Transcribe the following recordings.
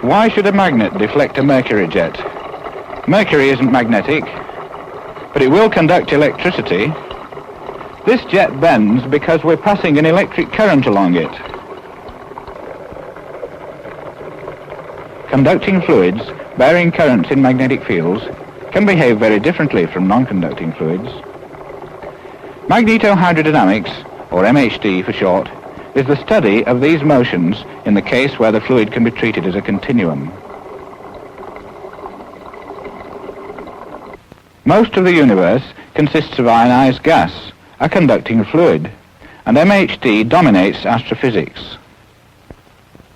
Why should a magnet deflect a mercury jet? Mercury isn't magnetic, but it will conduct electricity. This jet bends because we're passing an electric current along it. Conducting fluids bearing currents in magnetic fields can behave very differently from non-conducting fluids. Magnetohydrodynamics, or MHD for short, is the study of these motions in the case where the fluid can be treated as a continuum. Most of the universe consists of ionized gas, a conducting fluid, and MHD dominates astrophysics.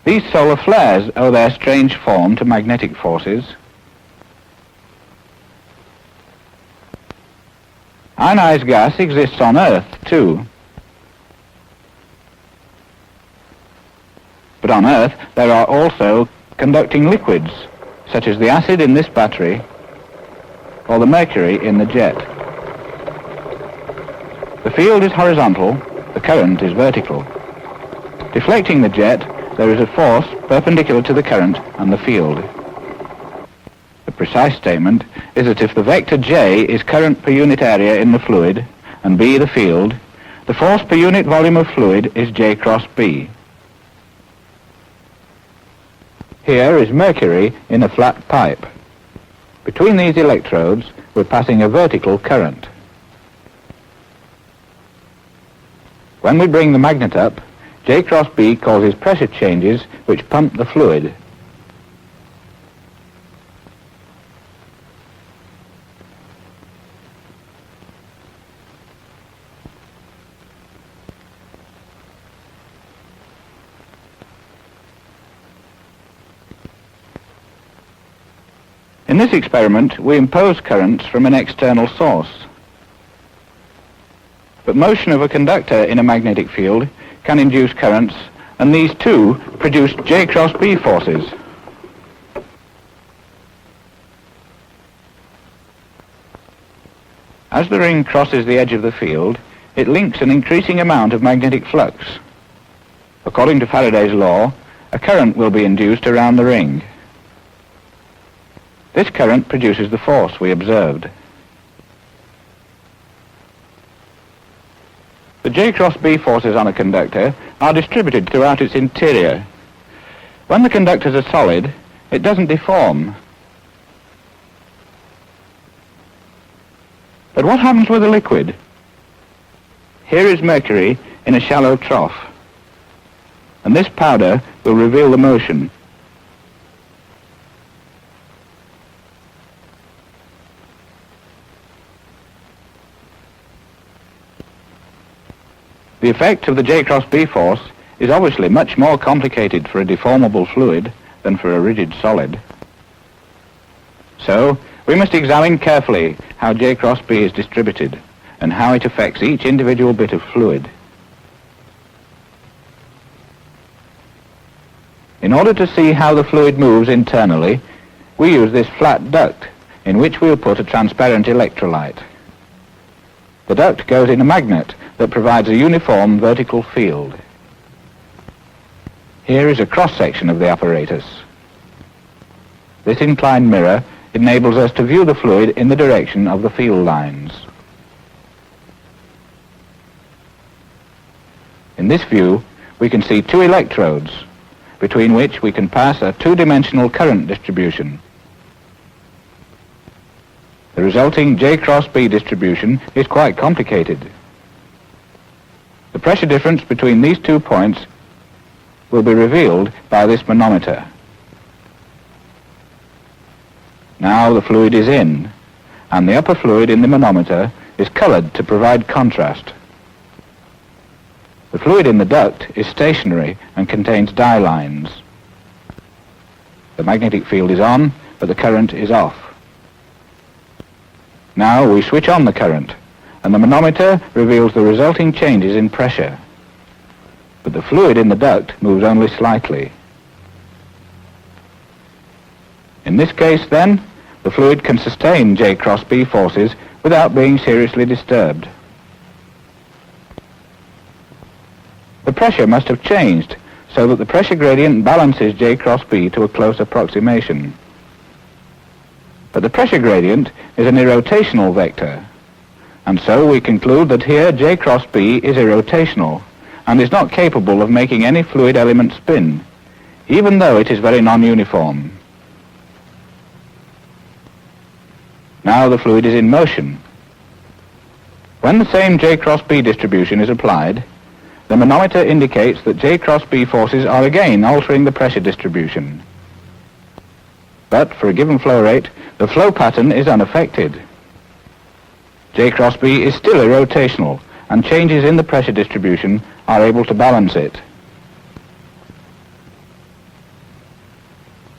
These solar flares owe their strange form to magnetic forces. Ionized gas exists on Earth, too. But on Earth, there are also conducting liquids, such as the acid in this battery or the mercury in the jet. The field is horizontal, the current is vertical. Deflecting the jet, there is a force perpendicular to the current and the field. The precise statement is that if the vector J is current per unit area in the fluid and B the field, the force per unit volume of fluid is J cross B. Here is mercury in a flat pipe. Between these electrodes, we're passing a vertical current. When we bring the magnet up, J cross B causes pressure changes which pump the fluid. In this experiment, we impose currents from an external source. But motion of a conductor in a magnetic field can induce currents, and these too produce J cross B forces. As the ring crosses the edge of the field, it links an increasing amount of magnetic flux. According to Faraday's law, a current will be induced around the ring. This current produces the force we observed. The J cross B forces on a conductor are distributed throughout its interior. When the conductors are solid, it doesn't deform. But what happens with a liquid? Here is mercury in a shallow trough, and this powder will reveal the motion. The effect of the J cross B force is obviously much more complicated for a deformable fluid than for a rigid solid. So, we must examine carefully how J cross B is distributed and how it affects each individual bit of fluid. In order to see how the fluid moves internally, we use this flat duct in which we'll put a transparent electrolyte. The duct goes in a magnet that provides a uniform vertical field. Here is a cross-section of the apparatus. This inclined mirror enables us to view the fluid in the direction of the field lines. In this view, we can see two electrodes, between which we can pass a two-dimensional current distribution. The resulting J cross B distribution is quite complicated. The pressure difference between these 2 points will be revealed by this manometer. Now the fluid is in, and the upper fluid in the manometer is colored to provide contrast. The fluid in the duct is stationary and contains dye lines. The magnetic field is on, but the current is off. Now we switch on the current, and the manometer reveals the resulting changes in pressure. But the fluid in the duct moves only slightly. In this case, then, the fluid can sustain J cross B forces without being seriously disturbed. The pressure must have changed so that the pressure gradient balances J cross B to a close approximation. But the pressure gradient is an irrotational vector, and so we conclude that here J cross B is irrotational and is not capable of making any fluid element spin, even though it is very non-uniform. Now the fluid is in motion. When the same J cross B distribution is applied, the manometer indicates that J cross B forces are again altering the pressure distribution. But for a given flow rate, the flow pattern is unaffected. J cross B is still irrotational, and changes in the pressure distribution are able to balance it.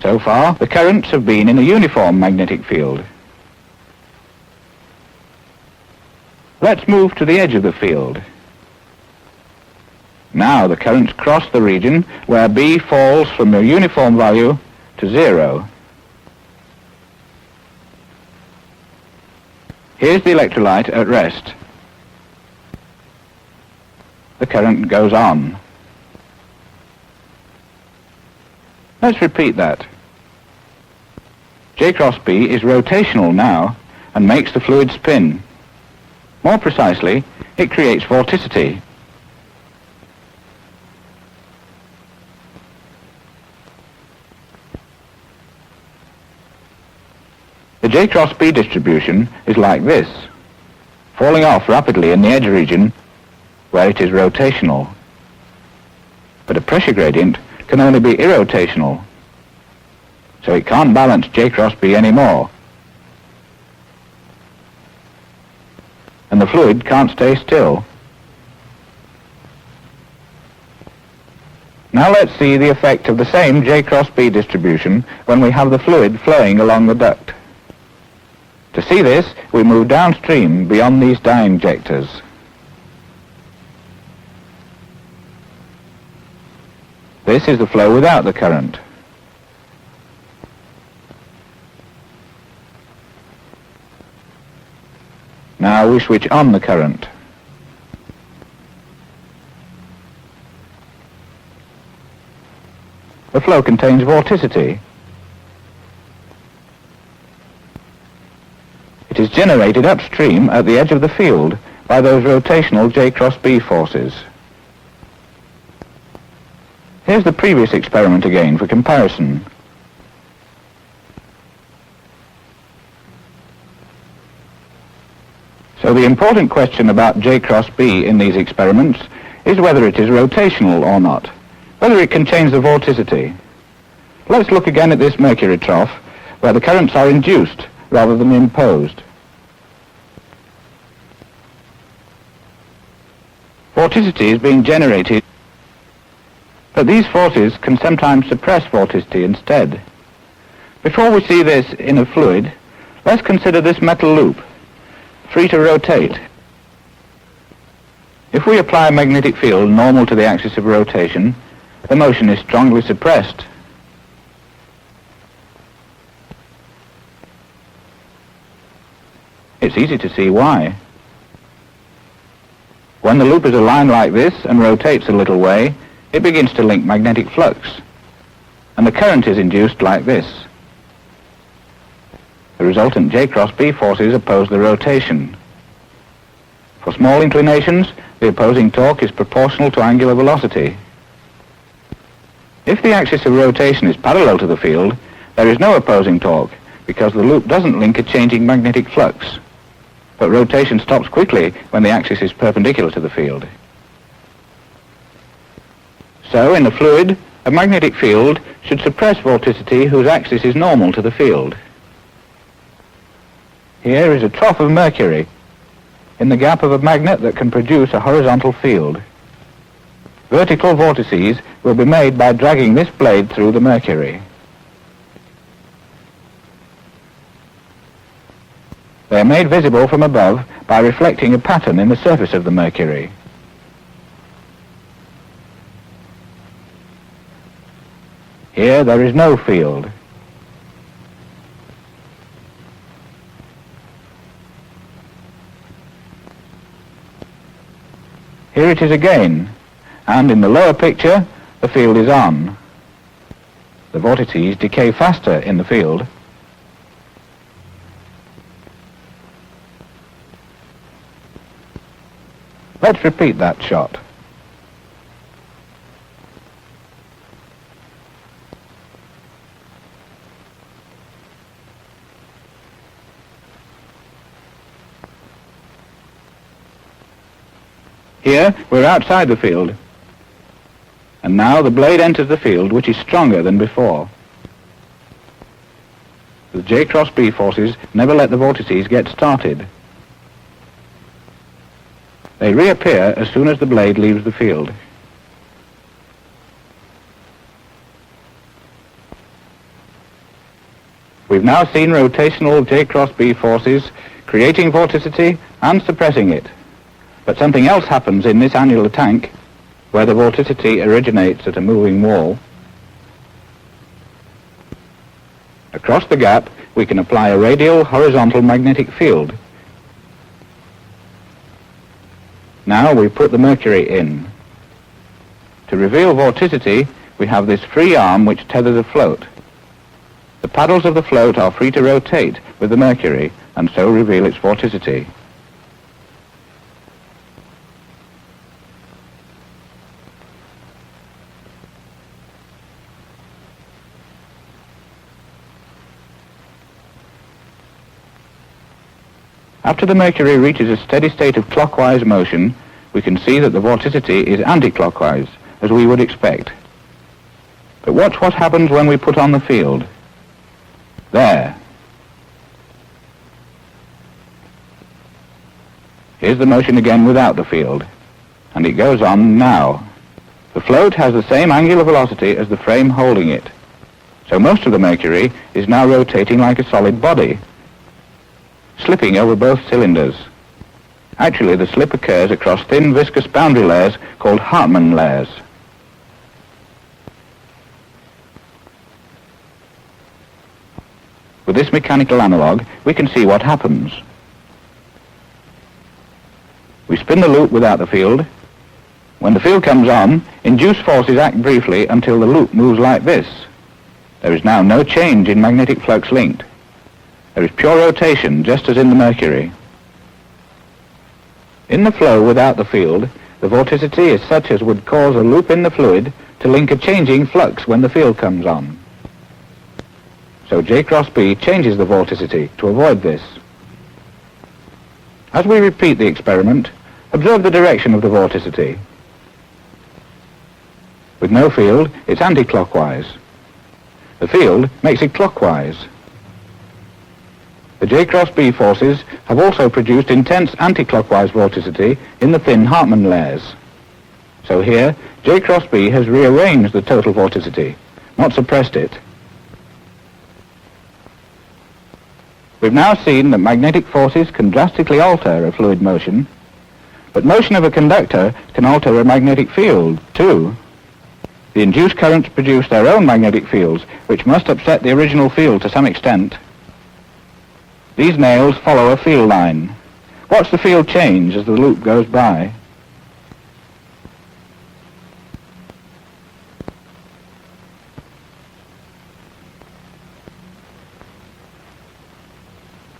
So far, the currents have been in a uniform magnetic field. Let's move to the edge of the field. Now the currents cross the region where B falls from a uniform value to 0. Here's the electrolyte at rest. The current goes on. Let's repeat that. J cross B is rotational now and makes the fluid spin. More precisely, it creates vorticity. The J cross B distribution is like this, falling off rapidly in the edge region where it is rotational. But a pressure gradient can only be irrotational, so it can't balance J cross B anymore. And the fluid can't stay still. Now let's see the effect of the same J cross B distribution when we have the fluid flowing along the duct. To see this, we move downstream beyond these dye injectors. This is the flow without the current. Now we switch on the current. The flow contains vorticity. It is generated upstream at the edge of the field by those rotational J cross B forces. Here's the previous experiment again for comparison. So the important question about J cross B in these experiments is whether it is rotational or not, whether it can change the vorticity. Let's look again at this mercury trough where the currents are induced rather than imposed. Vorticity is being generated, but these forces can sometimes suppress vorticity instead. Before we see this in a fluid, let's consider this metal loop, free to rotate. If we apply a magnetic field normal to the axis of rotation, the motion is strongly suppressed. It's easy to see why. When the loop is aligned like this and rotates a little way, it begins to link magnetic flux, and the current is induced like this. The resultant J cross B forces oppose the rotation. For small inclinations, the opposing torque is proportional to angular velocity. If the axis of rotation is parallel to the field, there is no opposing torque because the loop doesn't link a changing magnetic flux. But rotation stops quickly when the axis is perpendicular to the field. So, in a fluid, a magnetic field should suppress vorticity whose axis is normal to the field. Here is a trough of mercury in the gap of a magnet that can produce a horizontal field. Vertical vortices will be made by dragging this blade through the mercury. They are made visible from above by reflecting a pattern in the surface of the mercury. Here there is no field. Here it is again, and in the lower picture the field is on. The vortices decay faster in the field. Let's repeat that shot. Here, we're outside the field. And now the blade enters the field, which is stronger than before. The J cross B forces never let the vortices get started. They reappear as soon as the blade leaves the field. We've now seen rotational J cross B forces creating vorticity and suppressing it. But something else happens in this annular tank, where the vorticity originates at a moving wall. Across the gap, we can apply a radial horizontal magnetic field. Now we put the mercury in. To reveal vorticity, we have this free arm which tethers a float. The paddles of the float are free to rotate with the mercury and so reveal its vorticity. After the mercury reaches a steady state of clockwise motion, we can see that the vorticity is anti-clockwise, as we would expect. But watch what happens when we put on the field. There. Here's the motion again without the field, and it goes on now. The float has the same angular velocity as the frame holding it, so most of the mercury is now rotating like a solid body, slipping over both cylinders. Actually, the slip occurs across thin viscous boundary layers called Hartmann layers. With this mechanical analog, we can see what happens. We spin the loop without the field. When the field comes on, induced forces act briefly until the loop moves like this. There is now no change in magnetic flux linked. There is pure rotation, just as in the mercury. In the flow without the field, the vorticity is such as would cause a loop in the fluid to link a changing flux when the field comes on. So J cross B changes the vorticity to avoid this. As we repeat the experiment, observe the direction of the vorticity. With no field, it's anti-clockwise. The field makes it clockwise. The J cross B forces have also produced intense anti-clockwise vorticity in the thin Hartmann layers. So here, J cross B has rearranged the total vorticity, not suppressed it. We've now seen that magnetic forces can drastically alter a fluid motion, but motion of a conductor can alter a magnetic field, too. The induced currents produce their own magnetic fields, which must upset the original field to some extent. These nails follow a field line. Watch the field change as the loop goes by.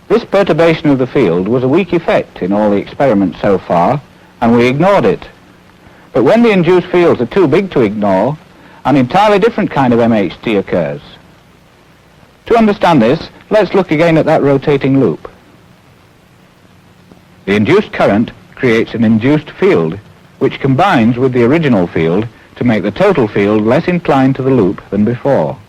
This perturbation of the field was a weak effect in all the experiments so far, and we ignored it. But when the induced fields are too big to ignore, an entirely different kind of MHD occurs. To understand this, let's look again at that rotating loop. The induced current creates an induced field, which combines with the original field to make the total field less inclined to the loop than before.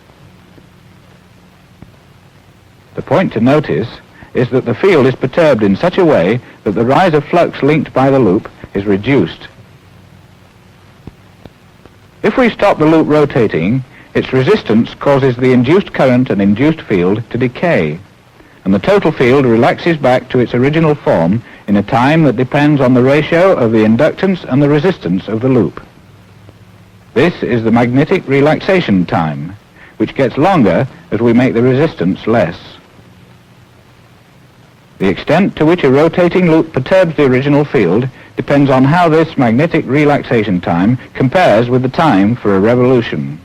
The point to notice is that the field is perturbed in such a way that the rise of flux linked by the loop is reduced. If we stop the loop rotating, its resistance causes the induced current and induced field to decay, and the total field relaxes back to its original form in a time that depends on the ratio of the inductance and the resistance of the loop. This is the magnetic relaxation time, which gets longer as we make the resistance less. The extent to which a rotating loop perturbs the original field depends on how this magnetic relaxation time compares with the time for a revolution.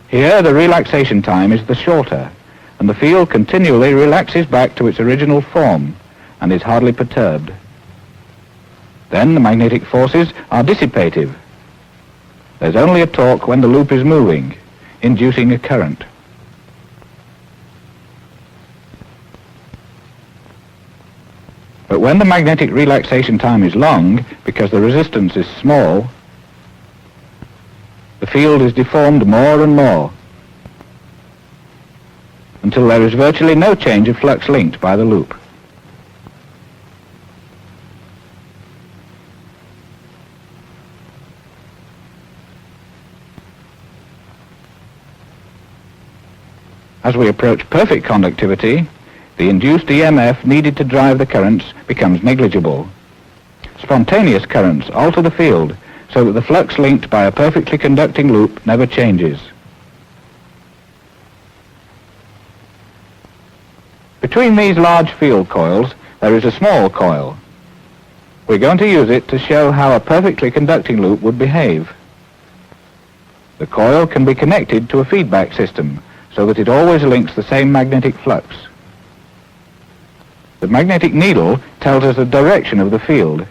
Here the relaxation time is the shorter, and the field continually relaxes back to its original form and is hardly perturbed. Then the magnetic forces are dissipative. There's only a torque when the loop is moving, inducing a current. But when the magnetic relaxation time is long, because the resistance is small, the field is deformed more and more, until there is virtually no change of flux linked by the loop. As we approach perfect conductivity, the induced EMF needed to drive the currents becomes negligible. Spontaneous currents alter the field so that the flux linked by a perfectly conducting loop never changes. Between these large field coils, there is a small coil. We're going to use it to show how a perfectly conducting loop would behave. The coil can be connected to a feedback system so that it always links the same magnetic flux. The magnetic needle tells us the direction of the field.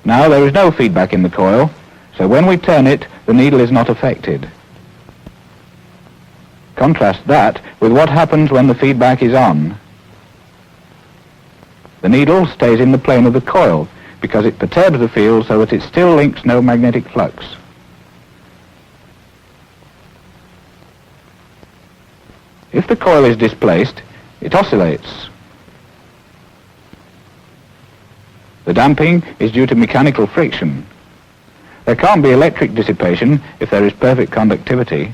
Now there is no feedback in the coil, so when we turn it, the needle is not affected. Contrast that with what happens when the feedback is on. The needle stays in the plane of the coil because it perturbs the field so that it still links no magnetic flux. If the coil is displaced, it oscillates. The damping is due to mechanical friction. There can't be electric dissipation if there is perfect conductivity.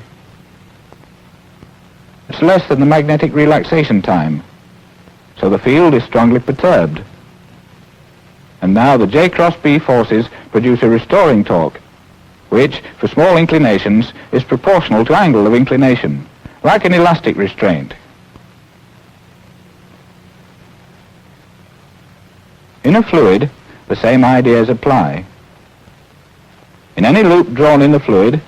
It's less than the magnetic relaxation time, so the field is strongly perturbed. And now the J cross B forces produce a restoring torque, which, for small inclinations, is proportional to angle of inclination, like an elastic restraint. In a fluid, the same ideas apply. In any loop drawn in the fluid,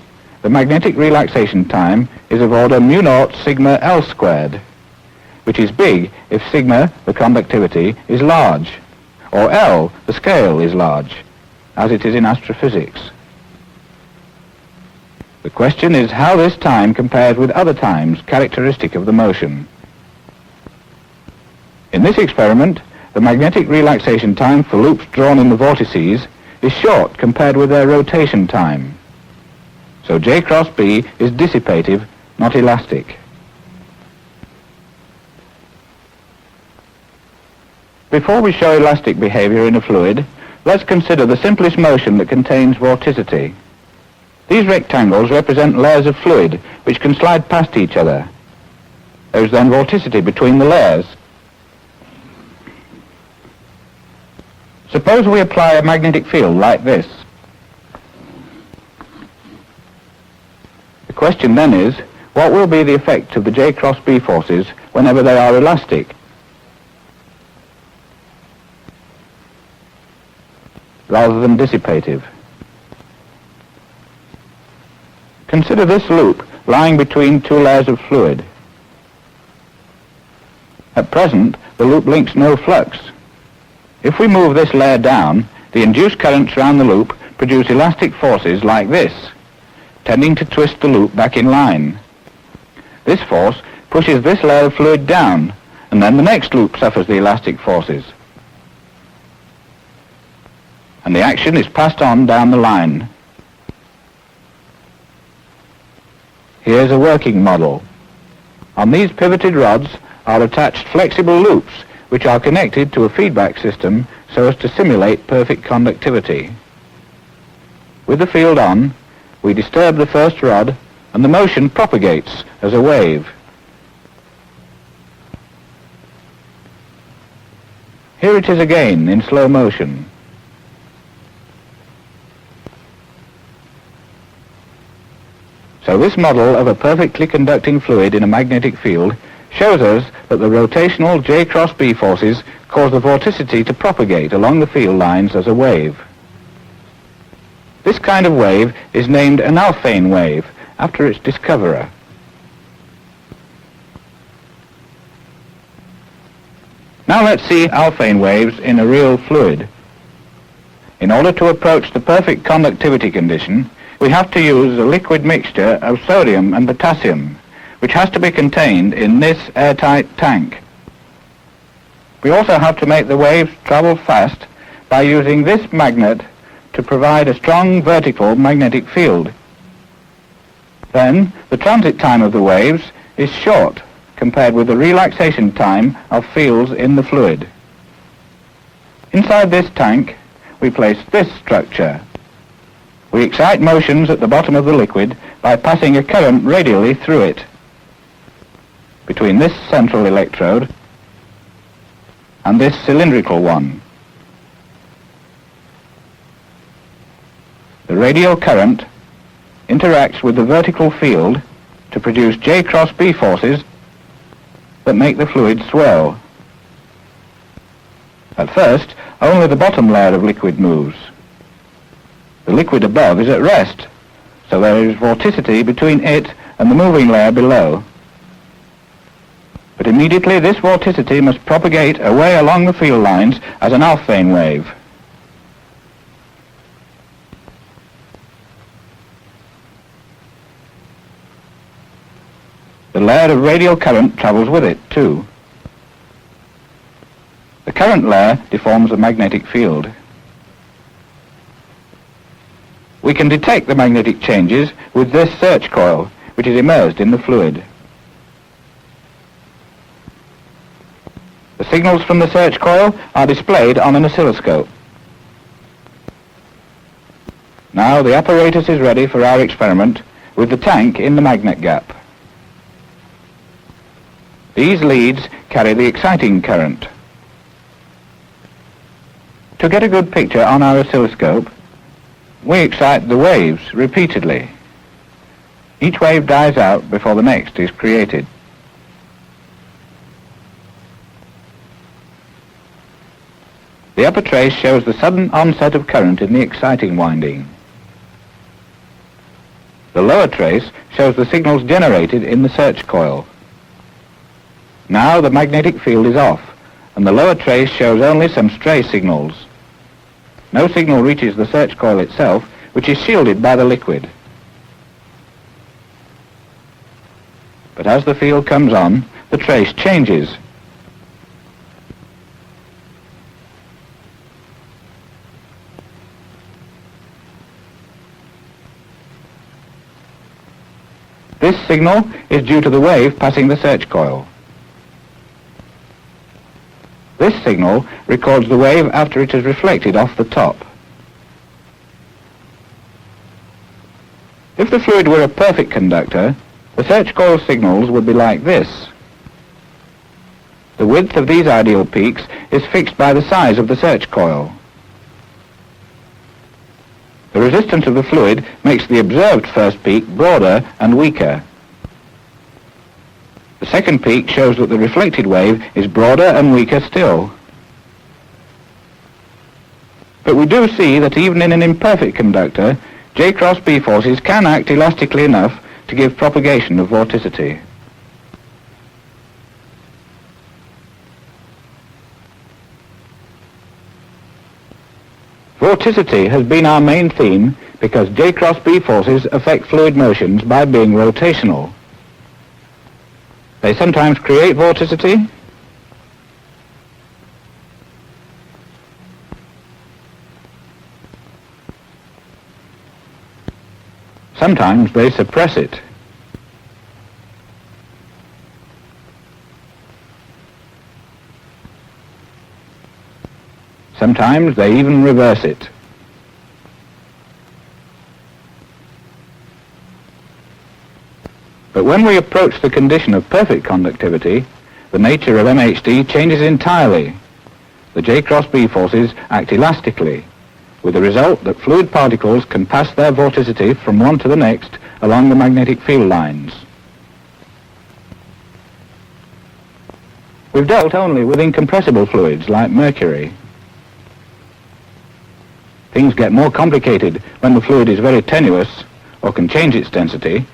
the magnetic relaxation time is of order mu naught sigma L squared, which is big if sigma, the conductivity, is large, or L, the scale, is large, as it is in astrophysics. The question is how this time compares with other times characteristic of the motion. In this experiment, the magnetic relaxation time for loops drawn in the vortices is short compared with their rotation time. So J cross B is dissipative, not elastic. Before we show elastic behavior in a fluid, let's consider the simplest motion that contains vorticity. These rectangles represent layers of fluid which can slide past each other. There is then vorticity between the layers. Suppose we apply a magnetic field like this. The question then is, what will be the effect of the J cross B forces whenever they are elastic, rather than dissipative? Consider this loop lying between two layers of fluid. At present, the loop links no flux. If we move this layer down, the induced currents around the loop produce elastic forces like this, tending to twist the loop back in line. This force pushes this layer of fluid down, and then the next loop suffers the elastic forces. And the action is passed on down the line. Here's a working model. On these pivoted rods are attached flexible loops which are connected to a feedback system so as to simulate perfect conductivity. With the field on, we disturb the first rod and the motion propagates as a wave. Here it is again in slow motion. So this model of a perfectly conducting fluid in a magnetic field shows us that the rotational J cross B forces cause the vorticity to propagate along the field lines as a wave. This kind of wave is named an Alfvén wave after its discoverer. Now let's see Alfvén waves in a real fluid. In order to approach the perfect conductivity condition, we have to use a liquid mixture of sodium and potassium, which has to be contained in this airtight tank. We also have to make the waves travel fast by using this magnet to provide a strong vertical magnetic field. Then, the transit time of the waves is short compared with the relaxation time of fields in the fluid. Inside this tank, we place this structure. We excite motions at the bottom of the liquid by passing a current radially through it, between this central electrode and this cylindrical one. The radial current interacts with the vertical field to produce J cross B forces that make the fluid swell. At first, only the bottom layer of liquid moves. The liquid above is at rest, so there is vorticity between it and the moving layer below. But immediately this vorticity must propagate away along the field lines as an Alfvén wave. The layer of radial current travels with it, too. The current layer deforms a magnetic field. We can detect the magnetic changes with this search coil, which is immersed in the fluid. The signals from the search coil are displayed on an oscilloscope. Now the apparatus is ready for our experiment with the tank in the magnet gap. These leads carry the exciting current. To get a good picture on our oscilloscope, we excite the waves repeatedly. Each wave dies out before the next is created. The upper trace shows the sudden onset of current in the exciting winding. The lower trace shows the signals generated in the search coil. Now the magnetic field is off, and the lower trace shows only some stray signals. No signal reaches the search coil itself, which is shielded by the liquid. But as the field comes on, the trace changes. This signal is due to the wave passing the search coil. This signal records the wave after it is reflected off the top. If the fluid were a perfect conductor, the search coil signals would be like this. The width of these ideal peaks is fixed by the size of the search coil. The resistance of the fluid makes the observed first peak broader and weaker. The second peak shows that the reflected wave is broader and weaker still. But we do see that even in an imperfect conductor, J cross B forces can act elastically enough to give propagation of vorticity. Vorticity has been our main theme because J cross B forces affect fluid motions by being rotational. They sometimes create vorticity, sometimes they suppress it. Sometimes they even reverse it. But when we approach the condition of perfect conductivity, the nature of MHD changes entirely. The J cross B forces act elastically, with the result that fluid particles can pass their vorticity from one to the next along the magnetic field lines. We've dealt only with incompressible fluids like mercury. Things get more complicated when the fluid is very tenuous or can change its density,